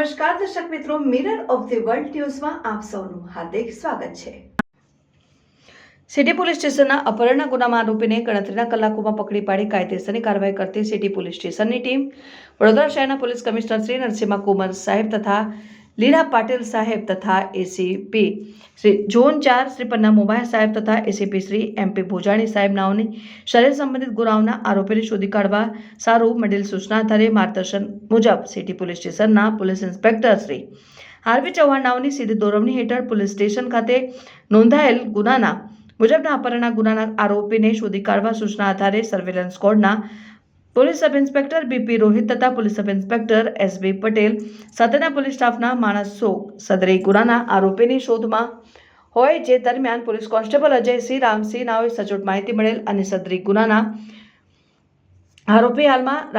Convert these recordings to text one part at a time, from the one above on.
નમસ્કાર દર્શક મિત્રો, મિરર ઓફ ધ વર્લ્ડ ન્યૂઝમાં આપ સૌનું હાર્દિક સ્વાગત છે। સિટી પોલીસ સ્ટેશનના અપહરણના ગુનામાં આરોપીને ગણતરીના કલાકોમાં પકડી પાડી કાયદેસરની કાર્યવાહી કરતી સિટી પોલીસ સ્ટેશનની ટીમ વડોદરા શહેરના પોલીસ કમિશનર શ્રી નરસિંહ કુમાર સાહેબ તથા લીલા પાટીલ સાહેબ તથા એસીપી શ્રી ઝોન 4 શ્રી પન્ના મોબાયા સાહેબ તથા એસીપી શ્રી એમપી ભોજાણી સાહેબ નાઓની શરીર સંબંધિત ગુનાઓના આરોપીને શોધી કાઢવા સારું મળેલ સૂચના આધારે માર્ગદર્શન મુજબ સિટી પોલીસ સ્ટેશનના police inspector Shri R B Chauhan નાઓની સીધી દોરવણી હેઠળ પોલીસ સ્ટેશન ખાતે નોંધાયેલ ગુનાના મુજબના અપહરણના ગુનાના આરોપીને શોધી કાઢવા સૂચના આધારે સર્વેલન્સ સ્કોડના police sub inspector B P Rohit તથા police sub inspector S B Patel સાથેના પોલીસ સ્ટાફના માણસો સદરી ગુનાના આરોપીની શોધમાં હોય જે દરમિયાન પોલીસ કોન્સ્ટેબલ અજયસિંહ રામસિંહ નાઓએ સચોટ માહિતી મળેલ અને સદરી ગુનાના આરોપી હાલમાં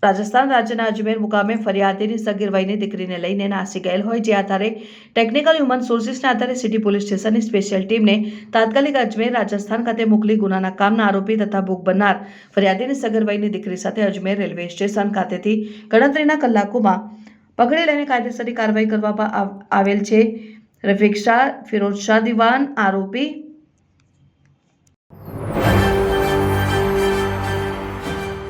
રાજસ્થાન રાજ્યના અજમેર મુકામે ફરિયાદીની સગીર વયની દીકરીને લઈને નાસી ગયેલ હોય જે આધારે ટેકનિકલ હ્યુમન સોર્સિસના આધારે સિટી પોલીસ સ્ટેશનની સ્પેશિયલ ટીમને તાત્કાલિક અજમેર રાજસ્થાન ખાતે મોકલી ગુનાના કામના આરોપી તથા ભોગ બનનાર ફરિયાદીની સગીર વયની દીકરી સાથે અજમેર રેલવે સ્ટેશન ખાતેથી ગણતરીના કલાકોમાં પકડી લઈને કાયદેસરની કાર્યવાહી કરવામાં આવેલ છે। રફીક શાહ, ફિરોઝ શાહ દિવાન આરોપી